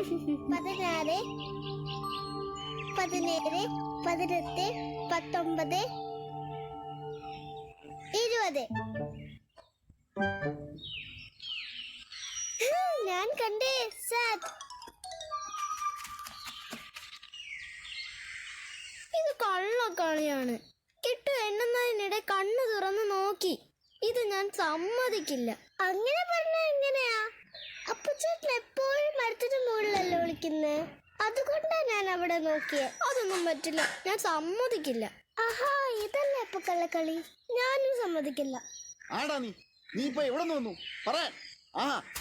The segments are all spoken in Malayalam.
16, 17, 18, 19, 20. ഞാൻ കണ്ടേ സാറ്റ്. ഇത് കള്ളക്കളിയാണ്. കിട്ടു എണ്ണുന്നതിനിടെ കണ്ണു തുറന്ന് നോക്കി. ഇത് ഞാൻ സമ്മതിക്കില്ല. അങ്ങനെ പറഞ്ഞ എങ്ങനെയാ? അപ്പുച്ചേട്ടൻ എപ്പോഴും മരത്തിന് മുകളിലല്ലേ വിളിക്കുന്നേ. അതുകൊണ്ടാ ഞാൻ അവിടെ നോക്കിയേ. അതൊന്നും പറ്റില്ല, ഞാൻ സമ്മതിക്കില്ല. ആഹാ, ഇതല്ലേ അപ്പൊ കള്ളക്കളി. ഞാനും സമ്മതിക്കില്ല. ആടാ നീ ഇപ്പൊ എവിടെ നിന്ന് വന്നു പറയാ.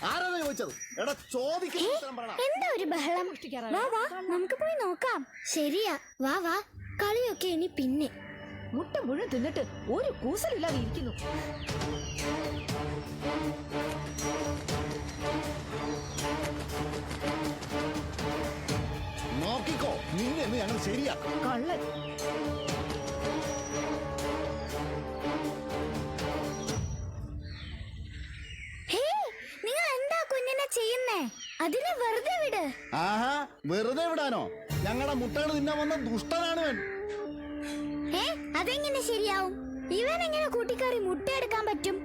ആരാണ് ചോദിച്ചത്? എടാ ചോദിക്കുന്ന എന്താ ഒരു ബഹളം? വാ വാ, നമുക്ക് പോയി നോക്കാം. ശരിയാ, വാ വാ. കളിയൊക്കെ ഇനി പിന്നെ. മുട്ട മുഴുവൻ തിന്നിട്ട് ഒരു കൂസലില്ലാതെ ഇരിക്കുന്നു. നോക്കിക്കോ, നിന്നെ ഞങ്ങൾ ശരിയാക്കാം. കള്ളൻ. നിങ്ങൾ എന്താ കുഞ്ഞിനെ ചെയ്യുന്നേ? അതിനെ വെറുതെ വിട്. ആഹാ, വെറുതെ വിടാനോ? ഞങ്ങളുടെ മുട്ടകൾ തിന്നാൻ വന്ന ദുഷ്ടനാണ്. അതെങ്ങനെ ശരിയാവും? ഇവൻ എങ്ങനെ കൂട്ടിക്കറി മുട്ട എടുക്കാൻ പറ്റും?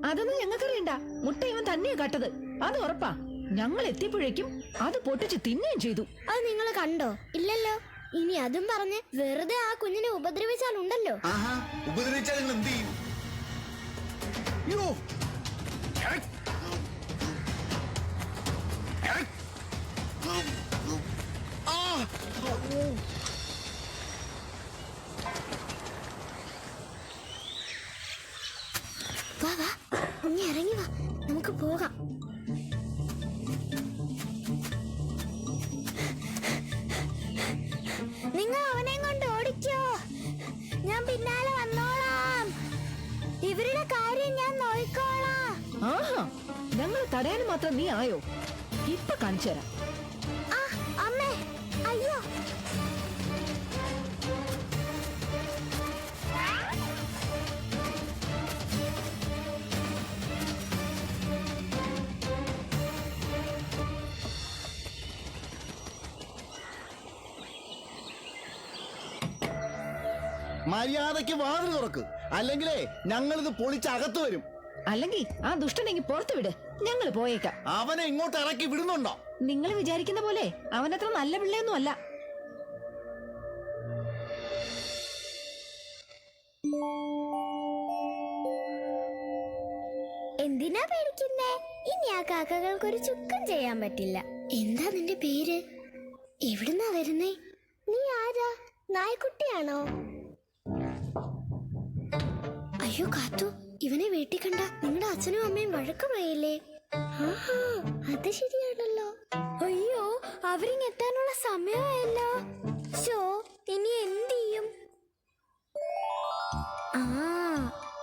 അതൊന്നും ഞങ്ങൾക്കറിയണ്ട. മുട്ട ഇവൻ തന്നെയാ കട്ടത്, അത് ഉറപ്പാ. ഞങ്ങൾ എത്തിയപ്പോഴേക്കും അത് പൊട്ടിച്ച് തിന്നുകയും ചെയ്തു. അത് നിങ്ങൾ കണ്ടോ? ഇല്ലല്ലോ. ഇനി അതും പറഞ്ഞ് വെറുതെ ആ കുഞ്ഞിനെ ഉപദ്രവിച്ചാലുണ്ടല്ലോ. ഉപദ്രവിച്ചാൽ നിങ്ങൾ എന്ത് ചെയ്യും? വാ വാ, ഇനി ഇറങ്ങി വാ, നമുക്ക് പോകാം. നിങ്ങൾ അവനെയും കൊണ്ട് ഓടിക്കോ, ഞാൻ പിന്നാലെ വന്നോളാം. ഇവരുടെ കാര്യം ഞാൻ നോക്കിക്കോളാം. ആഹാ, ഞങ്ങൾ തടയാൻ മാത്രം നീ ആയോ? ഇപ്പൊ കാണിച്ചു തരാം. അമ്മേ, അയ്യോ. മര്യാദക്ക് വാതിൽ തുറക്ക്, അല്ലെങ്കിലേ ഞങ്ങളിത് പൊളിച്ചകത്ത് വരും. അല്ലെങ്കിൽ ആ ദുഷ്ടനെങ്കിൽ പുറത്തു വിട്, ഞങ്ങൾ പോയേക്കാം. അവനെ ഇങ്ങോട്ട് ഇറക്കി വിടുന്നുണ്ടോ? നിങ്ങൾ വിചാരിക്കുന്ന പോലെ അവനത്ര നല്ല പിള്ളയൊന്നും അല്ല. എന്തിനാ പേടിക്കുന്നേ? ഇനി ആ കാക്കകൾക്കൊരു ചുക്കും ചെയ്യാൻ പറ്റില്ല. എന്താ നിന്റെ പേര്? എവിടുന്നാ വരുന്നേ? നീ ആരാ? നായ്ക്കുട്ടിയാണോ? അയ്യോ കാത്തു, ഇവനെ വീട്ടിൽ കണ്ട നിങ്ങളുടെ അച്ഛനും അമ്മയും വഴക്ക് പറയില്ലേ? അത് ശരിയാണല്ലോ. അയ്യോ, അവരിങ്ങെത്താനുള്ള സമയമായല്ലോ. ഇനി എന്ത് ചെയ്യും?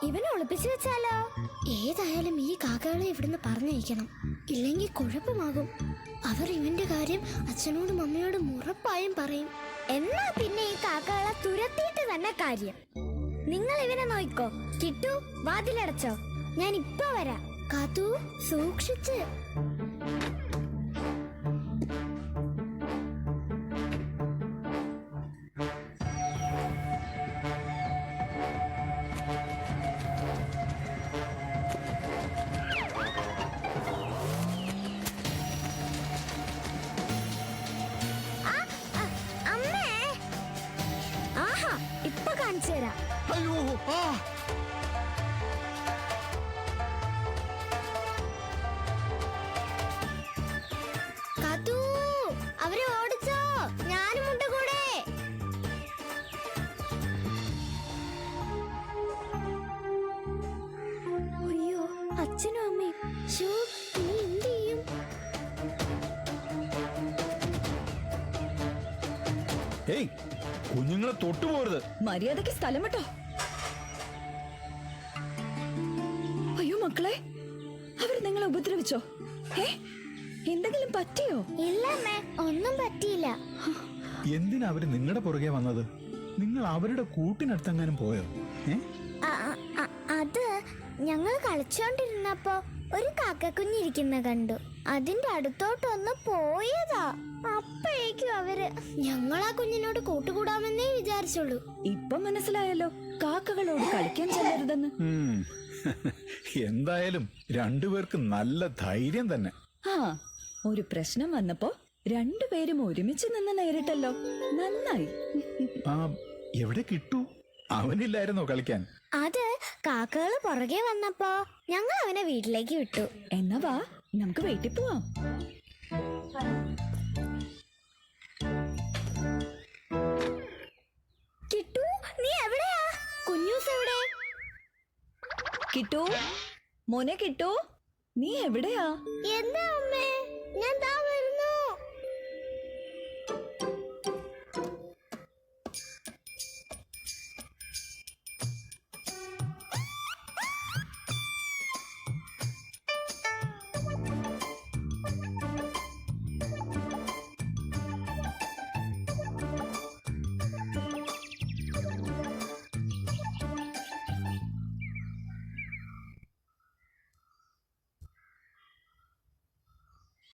ഇവനെ ഒളിപ്പിച്ചു വെച്ചാലോ? ഏതായാലും ഈ കാക്കകളെ ഇവിടുന്ന് പറഞ്ഞയക്കണം, ഇല്ലെങ്കിൽ കുഴപ്പമാകും. അവർ ഇവന്റെ കാര്യം അച്ഛനോടും അമ്മയോടും ഉറപ്പായും പറയും. എന്നാ പിന്നെ ഈ കാക്കകളെ തുരത്തിയിട്ട് തന്നെ കാര്യം. നിങ്ങൾ ഇവനെ നോക്കോ. കിട്ടു, വാതിലടച്ചോ, ഞാൻ ഇപ്പൊ വരാം. കാത്തു, സൂക്ഷിച്ച്. അമ്മേ, ആഹാ, ഇപ്പൊ കാണിച്ചു തരാം. അയ്യോ, കാത്തു, അവരെ ഓടിച്ചോ, ഞാനും ഉണ്ട് കൂടെ. അയ്യോ, അച്ഛനും അമ്മയും. ഇനി എന്ത് ചെയ്യും? ഏയ്, കുഞ്ഞുങ്ങളെ തൊട്ടുപോകരുത്. മര്യാദക്ക് സ്ഥലം വിട്ടോ. അയ്യോ മക്കളെ, അവർ നിങ്ങളെ ഉപദ്രവിച്ചോ? എന്തെങ്കിലും പറ്റിയോ? ഇല്ല അമ്മേ, ഒന്നും പറ്റിയില്ല. എന്തിനാ അവര് നിങ്ങളുടെ പുറകെ വന്നത്? നിങ്ങൾ അവരുടെ കൂട്ടിനടുത്തെങ്ങാനും പോയോ? അത് ഞങ്ങൾ കളിച്ചോണ്ടിരുന്നപ്പോ ഒരു കാക്കക്കുഞ്ഞിരിക്കുന്ന കണ്ടു. അതിന്റെ അടുത്തോട്ടൊന്ന് പോയതാ. അപ്പോഴേക്കും അവര് ഞങ്ങളാ കുഞ്ഞിനോട് കൂട്ടുകൂടാമെന്നേ വിചാരിച്ചുള്ളൂ. ഇപ്പൊ മനസ്സിലായല്ലോ കാക്കകളോട് കളിക്കാൻ ചെല്ലരുതെന്ന്. ഉം. എന്തായാലും രണ്ടുപേർക്ക് നല്ല ധൈര്യം തന്നെ. ആ ഒരു പ്രശ്നം വന്നപ്പോ രണ്ടുപേരും ഒരുമിച്ച് നിന്ന് നേരിട്ടല്ലോ. നന്നായി. ആ എവിടെ കിട്ടു? അവനില്ലായിരുന്നോ കളിക്കാൻ? അത് കാക്കകള് പുറകെ വന്നപ്പോ ഞങ്ങൾ അവനെ വീട്ടിലേക്ക് വിട്ടു. എന്നാ വാ നമുക്ക് വീട്ടിൽ പോവാം. കിട്ടു, നീ എവിടെയാ? കുഞ്ഞൂസ് എവിടെ? കിട്ടു മോനെ, കിട്ടു നീ എവിടെയാ?